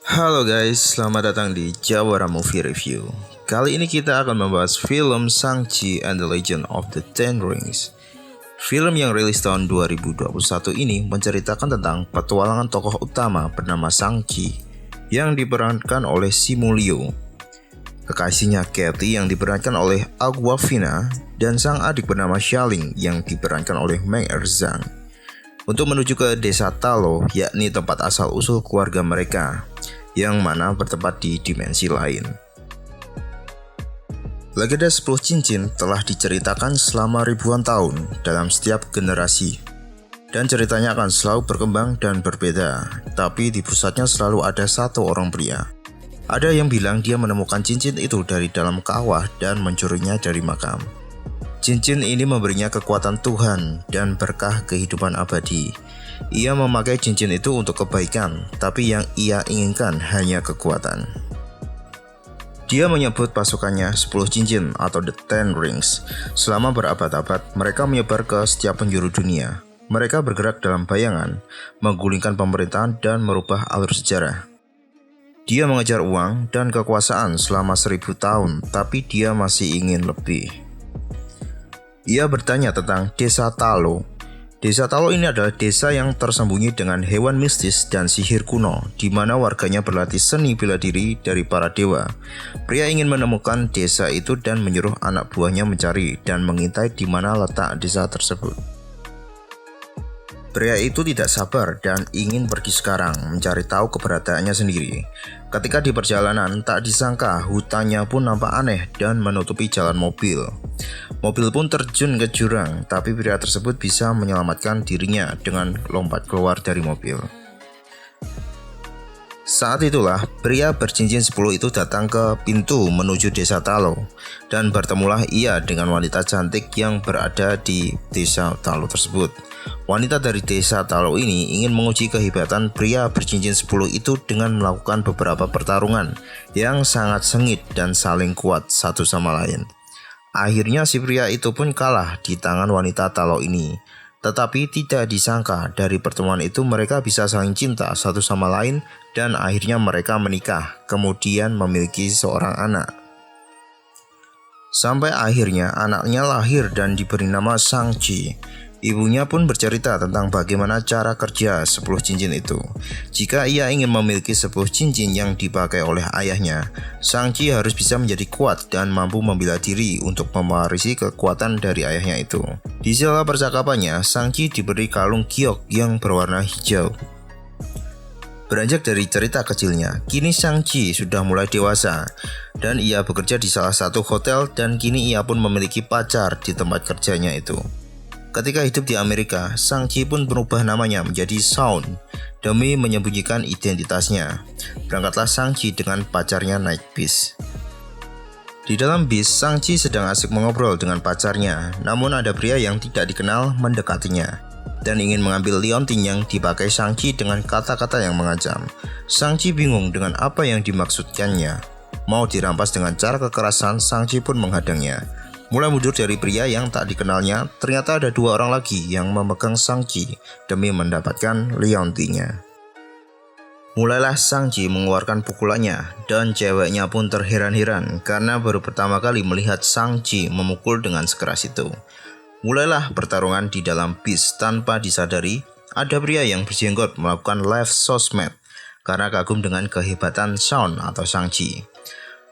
Halo guys, selamat datang di Jawara Movie Review. Kali ini kita akan membahas film Shang-Chi and the Legend of the Ten Rings. Film yang rilis tahun 2021 ini menceritakan tentang petualangan tokoh utama bernama Shang-Chi yang diperankan oleh Simu Liu, kekasihnya Katie yang diperankan oleh Awkwafina, dan sang adik bernama Xialing yang diperankan oleh Meng Erzang, untuk menuju ke desa Talo, yakni tempat asal-usul keluarga mereka, yang mana bertempat di dimensi lain. Legenda 10 cincin telah diceritakan selama ribuan tahun dalam setiap generasi, dan ceritanya akan selalu berkembang dan berbeda, tapi di pusatnya selalu ada satu orang pria. Ada yang bilang dia menemukan cincin itu dari dalam kawah dan mencurinya dari makam. Cincin ini memberinya kekuatan Tuhan dan berkah kehidupan abadi. Ia memakai cincin itu untuk kebaikan, tapi yang ia inginkan hanya kekuatan. Dia menyebut pasukannya 10 cincin atau The Ten Rings. Selama berabad-abad, mereka menyebar ke setiap penjuru dunia. Mereka bergerak dalam bayangan, menggulingkan pemerintahan dan merubah alur sejarah. Dia mengejar uang dan kekuasaan selama 1000 tahun, tapi dia masih ingin lebih. Ia bertanya tentang desa Talo. Desa Talo ini adalah desa yang tersembunyi dengan hewan mistis dan sihir kuno, di mana warganya berlatih seni bela diri dari para dewa. Pria ingin menemukan desa itu dan menyuruh anak buahnya mencari dan mengintai di mana letak desa tersebut. Pria itu tidak sabar dan ingin pergi sekarang mencari tahu keberadaannya sendiri. Ketika di perjalanan, tak disangka hutannya pun nampak aneh dan menutupi jalan mobil. Mobil pun terjun ke jurang, tapi pria tersebut bisa menyelamatkan dirinya dengan lompat keluar dari mobil. Saat itulah pria bercincin 10 itu datang ke pintu menuju desa Talo, dan bertemulah ia dengan wanita cantik yang berada di desa Talo tersebut. Wanita dari desa Talo ini ingin menguji kehebatan pria bercincin 10 itu dengan melakukan beberapa pertarungan yang sangat sengit dan saling kuat satu sama lain. Akhirnya si pria itu pun kalah di tangan wanita Talo ini. Tetapi tidak disangka dari pertemuan itu mereka bisa saling cinta satu sama lain dan akhirnya mereka menikah, kemudian memiliki seorang anak. Sampai akhirnya anaknya lahir dan diberi nama Shang-Chi. Ibunya pun bercerita tentang bagaimana cara kerja 10 cincin itu. Jika ia ingin memiliki 10 cincin yang dipakai oleh ayahnya, Shang-Chi harus bisa menjadi kuat dan mampu membela diri untuk mewarisi kekuatan dari ayahnya itu. Di sela percakapannya, Shang-Chi diberi kalung giok yang berwarna hijau. Beranjak dari cerita kecilnya, kini Shang-Chi sudah mulai dewasa dan ia bekerja di salah satu hotel dan kini ia pun memiliki pacar di tempat kerjanya itu. Ketika hidup di Amerika, Shang-Chi pun berubah namanya menjadi Shaun demi menyembunyikan identitasnya. Berangkatlah Shang-Chi dengan pacarnya naik bis. Di dalam bis, Shang-Chi sedang asik mengobrol dengan pacarnya, namun ada pria yang tidak dikenal mendekatinya dan ingin mengambil liontin yang dipakai Shang-Chi dengan kata-kata yang mengancam. Shang-Chi bingung dengan apa yang dimaksudkannya. Mau dirampas dengan cara kekerasan, Shang-Chi pun menghadangnya. Mulai mundur dari pria yang tak dikenalnya, ternyata ada 2 orang lagi yang memegang Shang-Chi demi mendapatkan liontinnya. Mulailah Shang-Chi mengeluarkan pukulannya dan ceweknya pun terheran-heran karena baru pertama kali melihat Shang-Chi memukul dengan sekeras itu. Mulailah pertarungan di dalam bis. Tanpa disadari, ada pria yang berjenggot melakukan live sosmed karena kagum dengan kehebatan Shaun atau Shang-Chi.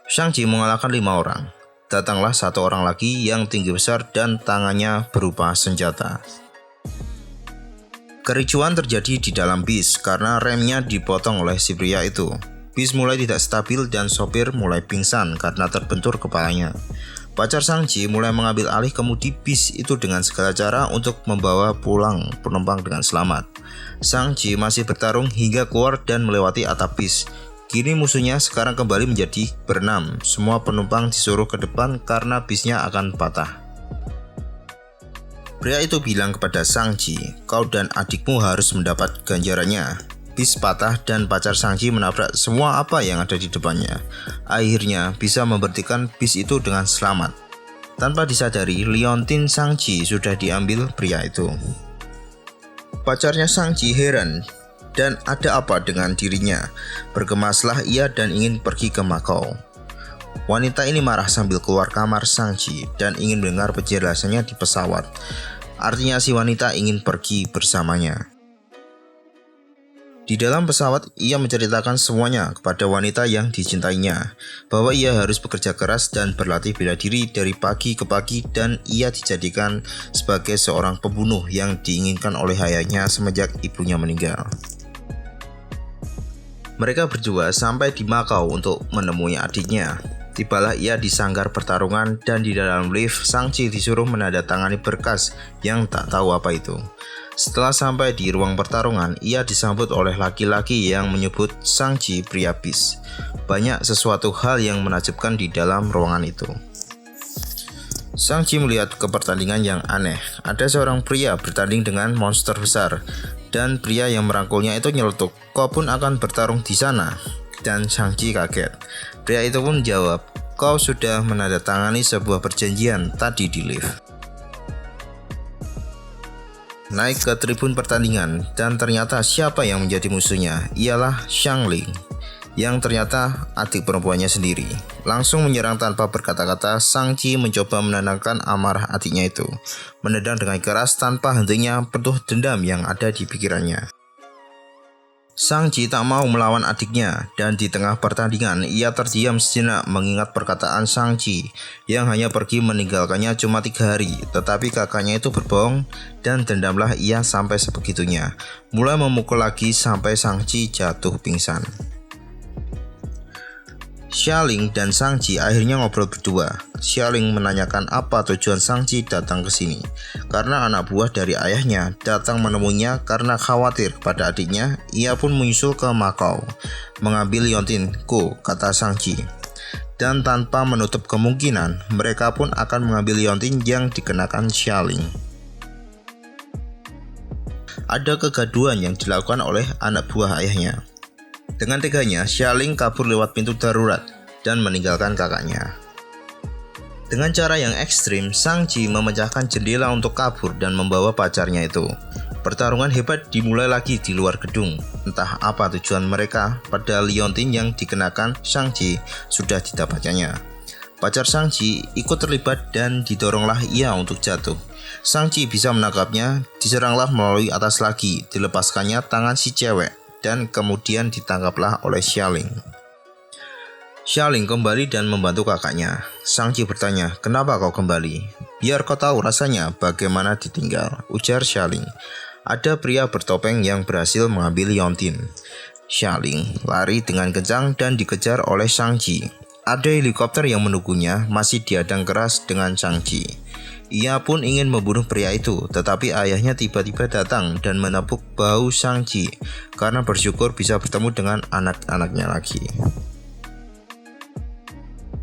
Shang-Chi mengalahkan 5 orang. Datanglah 1 orang lagi yang tinggi besar dan tangannya berupa senjata. Kericuan terjadi di dalam bis karena remnya dipotong oleh si pria itu. Bis mulai tidak stabil dan sopir mulai pingsan karena terbentur kepalanya. Pacar Shang-Chi mulai mengambil alih kemudi bis itu dengan segala cara untuk membawa pulang penumpang dengan selamat. Shang-Chi masih bertarung hingga keluar dan melewati atap bis. Kini musuhnya sekarang kembali menjadi berenam. Semua penumpang disuruh ke depan karena bisnya akan patah. Pria itu bilang kepada Shang-Chi, "Kau dan adikmu harus mendapat ganjarannya." Bis patah dan pacar Shang-Chi menabrak semua apa yang ada di depannya. Akhirnya bisa memberhentikan bis itu dengan selamat. Tanpa disadari, liontin Shang-Chi sudah diambil pria itu. Pacarnya Shang-Chi heran Dan ada apa dengan dirinya? Bergemaslah ia dan ingin pergi ke Makau. Wanita ini marah sambil keluar kamar Shang-Chi dan ingin mendengar penjelasannya di pesawat. Artinya si wanita ingin pergi bersamanya. Di dalam pesawat, ia menceritakan semuanya kepada wanita yang dicintainya, bahwa ia harus bekerja keras dan berlatih bela diri dari pagi ke pagi, dan ia dijadikan sebagai seorang pembunuh yang diinginkan oleh ayahnya semenjak ibunya meninggal. Mereka berdua sampai di Makau untuk menemui adiknya. Tibalah ia di sanggar pertarungan dan di dalam lift Shang-Chi disuruh menandatangani berkas yang tak tahu apa itu. Setelah sampai di ruang pertarungan, ia disambut oleh laki-laki yang menyebut Shang-Chi pria bis. Banyak sesuatu hal yang menakjubkan di dalam ruangan itu. Shang-Chi melihat ke pertandingan yang aneh. Ada seorang pria bertanding dengan monster besar, dan pria yang merangkulnya itu nyeletuk, "Kau pun akan bertarung di sana?" Dan Shang-Chi kaget. Pria itu pun jawab, "Kau sudah menandatangani sebuah perjanjian tadi di lift." Naik ke tribun pertandingan, dan ternyata siapa yang menjadi musuhnya ialah Xiangling, yang ternyata adik perempuannya sendiri. Langsung menyerang tanpa berkata-kata, Shang-Chi mencoba menenangkan amarah adiknya itu, menendang dengan keras tanpa hentinya penuh dendam yang ada di pikirannya. Shang-Chi tak mau melawan adiknya, dan di tengah pertandingan ia terdiam sejenak mengingat perkataan Shang-Chi yang hanya pergi meninggalkannya cuma 3 hari, tetapi kakaknya itu berbohong, dan dendamlah ia sampai sebegitunya, mulai memukul lagi sampai Shang-Chi jatuh pingsan. Xialing dan Shang-Chi akhirnya ngobrol berdua. Xialing menanyakan apa tujuan Shang-Chi datang ke sini, karena anak buah dari ayahnya datang menemuinya karena khawatir pada adiknya. Ia pun menyusul ke Makau, mengambil liontin Ko, kata Shang-Chi. Dan tanpa menutup kemungkinan, mereka pun akan mengambil liontin yang dikenakan Xialing. Ada kegaduhan yang dilakukan oleh anak buah ayahnya. Dengan teganya, Xialing kabur lewat pintu darurat dan meninggalkan kakaknya. Dengan cara yang ekstrim, Shang-Chi memecahkan jendela untuk kabur dan membawa pacarnya itu. Pertarungan hebat dimulai lagi di luar gedung. Entah apa tujuan mereka, pada liontin yang dikenakan Shang-Chi sudah didapatkannya. Pacar Shang-Chi ikut terlibat dan didoronglah ia untuk jatuh. Shang-Chi bisa menangkapnya, diseranglah melalui atas lagi, dilepaskannya tangan si cewek, dan kemudian ditangkaplah oleh Xialing. Xialing kembali dan membantu kakaknya. Shang-Chi bertanya, "Kenapa kau kembali?" "Biar kau tahu rasanya bagaimana ditinggal," ujar Xialing. Ada pria bertopeng yang berhasil mengambil liontin. Xialing lari dengan kencang dan dikejar oleh Shang-Chi. Ada helikopter yang menunggunya, masih dihadang keras dengan Shang-Chi. Ia pun ingin membunuh pria itu, tetapi ayahnya tiba-tiba datang dan menepuk bahu Shang-Chi karena bersyukur bisa bertemu dengan anak-anaknya lagi.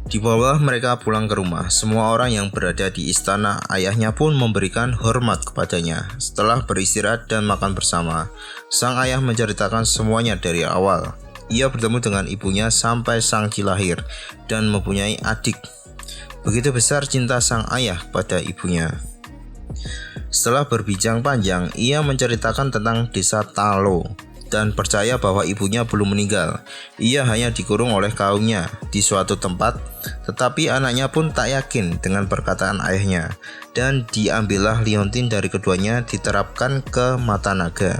Dibawa mereka pulang ke rumah. Semua orang yang berada di istana ayahnya pun memberikan hormat kepadanya. Setelah beristirahat dan makan bersama, sang ayah menceritakan semuanya dari awal. Ia bertemu dengan ibunya sampai Shang-Chi lahir dan mempunyai adik. Begitu besar cinta sang ayah pada ibunya. Setelah berbincang panjang, ia menceritakan tentang desa Talo dan percaya bahwa ibunya belum meninggal. Ia hanya dikurung oleh kaumnya di suatu tempat, tetapi anaknya pun tak yakin dengan perkataan ayahnya, dan diambillah liontin dari keduanya diterapkan ke mata naga.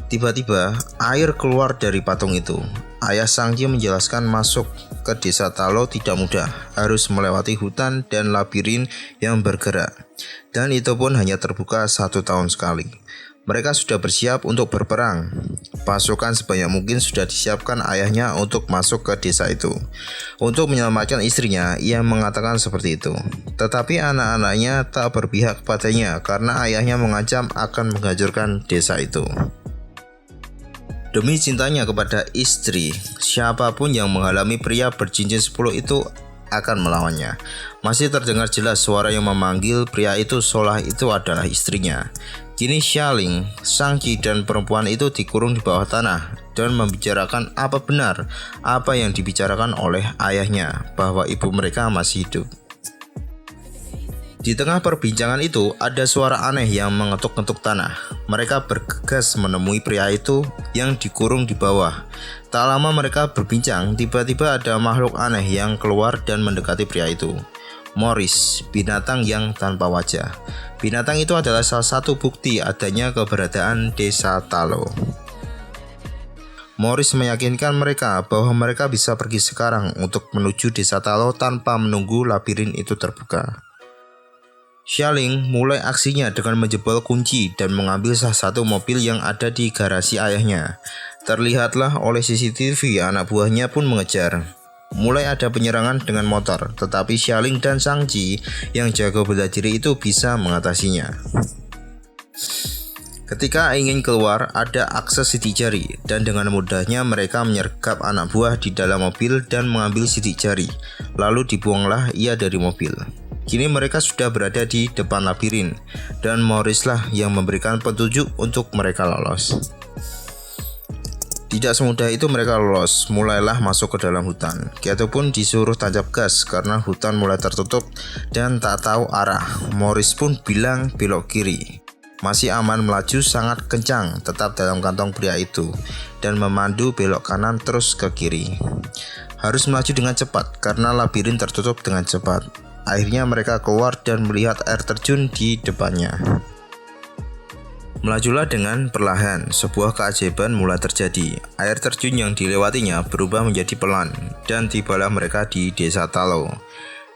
Tiba-tiba air keluar dari patung itu. Ayah Shang-Chi menjelaskan masuk ke desa Talo tidak mudah, harus melewati hutan dan labirin yang bergerak, dan itu pun hanya terbuka 1 tahun sekali. Mereka sudah bersiap untuk berperang. Pasukan sebanyak mungkin sudah disiapkan ayahnya untuk masuk ke desa itu. Untuk menyelamatkan istrinya, ia mengatakan seperti itu. Tetapi anak-anaknya tak berpihak kepadanya karena ayahnya mengancam akan menghancurkan desa itu. Demi cintanya kepada istri, siapapun yang menghalangi pria bercincin 10 itu akan melawannya. Masih terdengar jelas suara yang memanggil pria itu seolah itu adalah istrinya. Kini Xialing, Shang-Chi dan perempuan itu dikurung di bawah tanah dan membicarakan apa benar apa yang dibicarakan oleh ayahnya, bahwa ibu mereka masih hidup. Di tengah perbincangan itu, ada suara aneh yang mengetuk-ketuk tanah. Mereka bergegas menemui pria itu yang dikurung di bawah. Tak lama mereka berbincang, tiba-tiba ada makhluk aneh yang keluar dan mendekati pria itu. Morris, binatang yang tanpa wajah. Binatang itu adalah salah satu bukti adanya keberadaan desa Talo. Morris meyakinkan mereka bahwa mereka bisa pergi sekarang untuk menuju desa Talo tanpa menunggu labirin itu terbuka. Xialing mulai aksinya dengan menjebol kunci dan mengambil salah satu mobil yang ada di garasi ayahnya. Terlihatlah oleh CCTV, anak buahnya pun mengejar. Mulai ada penyerangan dengan motor, tetapi Xialing dan Shang-Chi yang jago bela diri itu bisa mengatasinya. Ketika ingin keluar, ada akses sidik jari, dan dengan mudahnya mereka menyergap anak buah di dalam mobil dan mengambil sidik jari. Lalu dibuanglah ia dari mobil. Kini mereka sudah berada di depan labirin, dan Morris lah yang memberikan petunjuk untuk mereka lolos. Tidak semudah itu mereka lolos, mulailah masuk ke dalam hutan. Kaito pun disuruh tancap gas karena hutan mulai tertutup dan tak tahu arah. Morris pun bilang belok kiri. Masih aman melaju sangat kencang, tetap dalam kantong pria itu, dan memandu belok kanan terus ke kiri. Harus melaju dengan cepat karena labirin tertutup dengan cepat. Akhirnya mereka keluar dan melihat air terjun di depannya. Melajulah dengan perlahan, sebuah keajaiban mulai terjadi. Air terjun yang dilewatinya berubah menjadi pelan, dan tibalah mereka di desa Talo.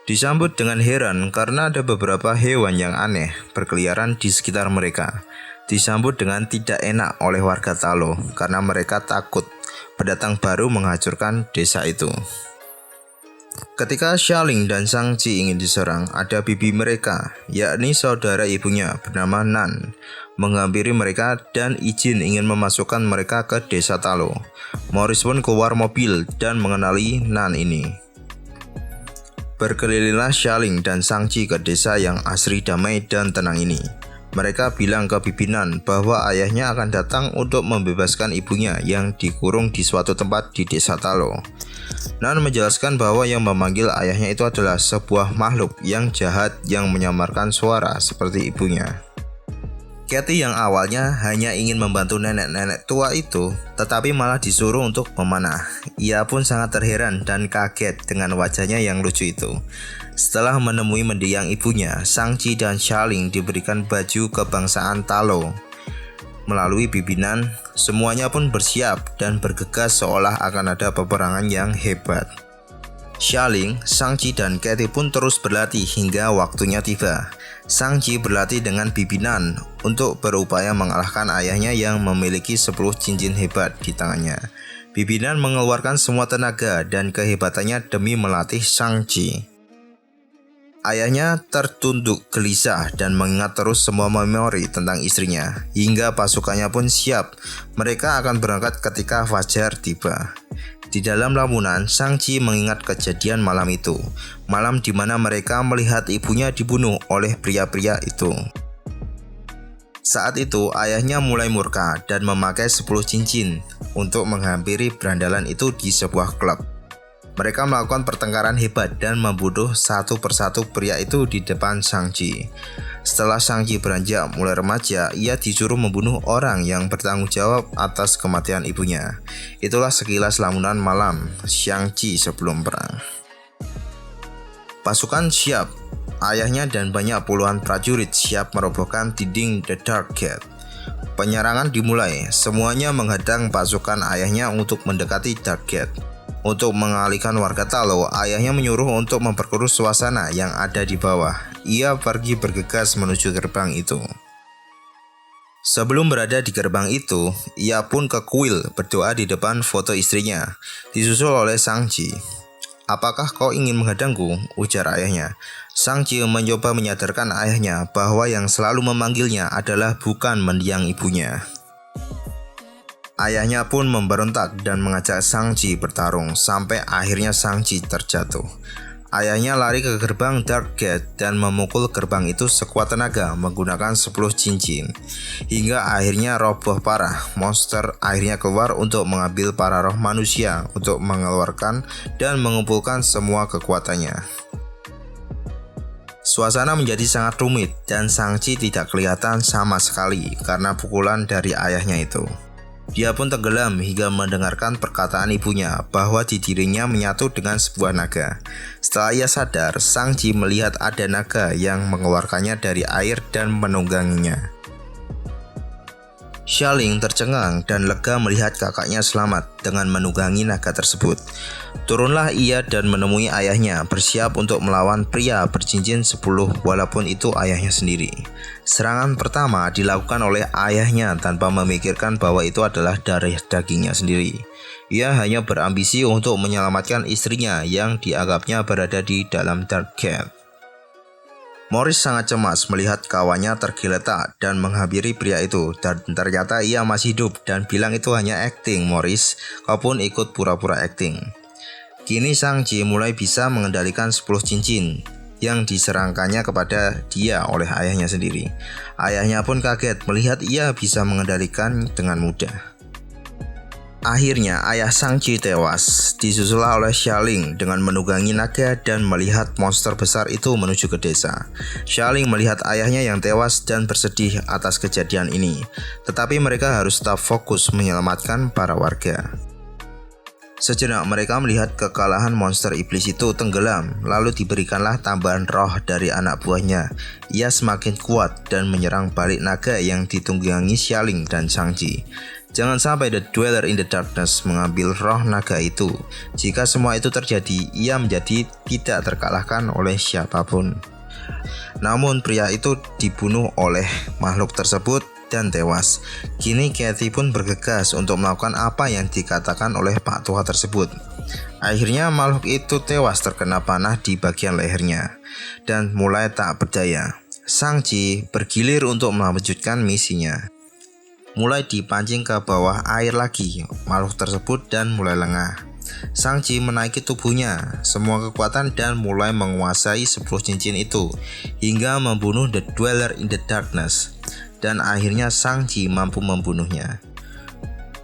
Disambut dengan heran karena ada beberapa hewan yang aneh berkeliaran di sekitar mereka. Disambut dengan tidak enak oleh warga Talo karena mereka takut pendatang baru menghancurkan desa itu. Ketika Xialing dan Shang-Chi ingin diserang, ada bibi mereka, yakni saudara ibunya bernama Nan, menghampiri mereka dan izin ingin memasukkan mereka ke desa Talo. Morris pun keluar mobil dan mengenali Nan ini. Berkelilinglah Xialing dan Shang-Chi ke desa yang asri, damai dan tenang ini. Mereka bilang ke bibi Nan bahwa ayahnya akan datang untuk membebaskan ibunya yang dikurung di suatu tempat di desa Talo. Nan menjelaskan bahwa yang memanggil ayahnya itu adalah sebuah makhluk yang jahat yang menyamarkan suara seperti ibunya. Katie yang awalnya hanya ingin membantu nenek-nenek tua itu, tetapi malah disuruh untuk memanah. Ia pun sangat terheran dan kaget dengan wajahnya yang lucu itu. Setelah menemui mendiang ibunya, Shang-Chi dan Xialing diberikan baju kebangsaan Talo. Melalui bibinan, semuanya pun bersiap dan bergegas seolah akan ada peperangan yang hebat. Xialing, Shang-Chi dan Katie pun terus berlatih hingga waktunya tiba. Shang-Chi berlatih dengan bibi Nan untuk berupaya mengalahkan ayahnya yang memiliki 10 cincin hebat di tangannya. Bibi Nan mengeluarkan semua tenaga dan kehebatannya demi melatih Shang-Chi. Ayahnya tertunduk gelisah dan mengingat terus semua memori tentang istrinya. Hingga pasukannya pun siap. Mereka akan berangkat ketika fajar tiba. Di dalam lamunan, Shang-Chi mengingat kejadian malam itu. Malam di mana mereka melihat ibunya dibunuh oleh pria-pria itu. Saat itu, ayahnya mulai murka dan memakai 10 cincin untuk menghampiri berandalan itu di sebuah klub. Mereka melakukan pertengkaran hebat dan membunuh satu persatu pria itu di depan Shang-Chi. Setelah Shang-Chi beranjak mulai remaja, ia disuruh membunuh orang yang bertanggung jawab atas kematian ibunya. Itulah sekilas lamunan malam Shang-Chi sebelum perang. Pasukan siap. Ayahnya dan banyak puluhan prajurit siap merobohkan dinding The Dark Gate. Penyerangan dimulai. Semuanya menghadang pasukan ayahnya untuk mendekati Dark Gate. Untuk mengalihkan warga Talo, ayahnya menyuruh untuk memperkeruh suasana yang ada di bawah. Ia pergi bergegas menuju gerbang itu. Sebelum berada di gerbang itu, ia pun ke kuil berdoa di depan foto istrinya, disusul oleh Shang-Chi. "Apakah kau ingin menghadangku?" ujar ayahnya. Shang-Chi mencoba menyadarkan ayahnya bahwa yang selalu memanggilnya adalah bukan mendiang ibunya. Ayahnya pun memberontak dan mengajak Shang-Chi bertarung sampai akhirnya Shang-Chi terjatuh. Ayahnya lari ke gerbang Dark Gate dan memukul gerbang itu sekuat tenaga menggunakan 10 cincin. Hingga akhirnya roboh parah. Monster akhirnya keluar untuk mengambil para roh manusia untuk mengeluarkan dan mengumpulkan semua kekuatannya. Suasana menjadi sangat rumit dan Shang-Chi tidak kelihatan sama sekali karena pukulan dari ayahnya itu. Dia pun tenggelam hingga mendengarkan perkataan ibunya bahwa di dirinya menyatu dengan sebuah naga. Setelah ia sadar, Shang-Chi melihat ada naga yang mengeluarkannya dari air dan menungganginya. Xia Ling tercengang dan lega melihat kakaknya selamat dengan menunggangi naga tersebut. Turunlah ia dan menemui ayahnya bersiap untuk melawan pria bercincin 10 walaupun itu ayahnya sendiri. Serangan pertama dilakukan oleh ayahnya tanpa memikirkan bahwa itu adalah darah dagingnya sendiri. Ia hanya berambisi untuk menyelamatkan istrinya yang dianggapnya berada di dalam Dark Cave. Morris sangat cemas melihat kawannya tergeletak dan menghampiri pria itu, dan ternyata ia masih hidup dan bilang itu hanya acting. Morris, kau pun ikut pura-pura acting. Kini Shang-Chi mulai bisa mengendalikan 10 cincin yang diserangkannya kepada dia oleh ayahnya sendiri. Ayahnya pun kaget melihat ia bisa mengendalikan dengan mudah. Akhirnya ayah Shang-Chi tewas, disusullah oleh Xia Ling dengan menunggangi naga dan melihat monster besar itu menuju ke desa. Xia Ling melihat ayahnya yang tewas dan bersedih atas kejadian ini, tetapi mereka harus tetap fokus menyelamatkan para warga. Sejenak mereka melihat kekalahan monster iblis itu tenggelam, lalu diberikanlah tambahan roh dari anak buahnya. Ia semakin kuat dan menyerang balik naga yang ditunggangi Xia Ling dan Shang-Chi. Jangan sampai The Dweller in the Darkness mengambil roh naga itu. Jika semua itu terjadi, ia menjadi tidak terkalahkan oleh siapapun. Namun pria itu dibunuh oleh makhluk tersebut dan tewas. Kini Kathy pun bergegas untuk melakukan apa yang dikatakan oleh Pak Tua tersebut. Akhirnya makhluk itu tewas terkena panah di bagian lehernya dan mulai tak berdaya. Shang-Chi bergilir untuk melanjutkan misinya. Mulai dipancing ke bawah air lagi makhluk tersebut dan mulai lengah. Shang-Chi menaiki tubuhnya semua kekuatan dan mulai menguasai 10 cincin itu hingga membunuh The Dweller in the Darkness, dan akhirnya Shang-Chi mampu membunuhnya.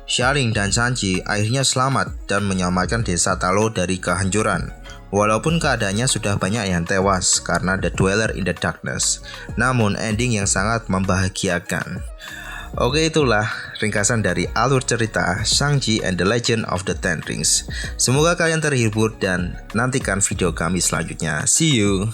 Xia Ling dan Shang-Chi akhirnya selamat dan menyelamatkan desa Talo dari kehancuran. Walaupun keadaannya sudah banyak yang tewas karena The Dweller in the Darkness, namun ending yang sangat membahagiakan. Oke, itulah ringkasan dari alur cerita Shang-Chi and the Legend of the Ten Rings. Semoga kalian terhibur dan nantikan video kami selanjutnya. See you!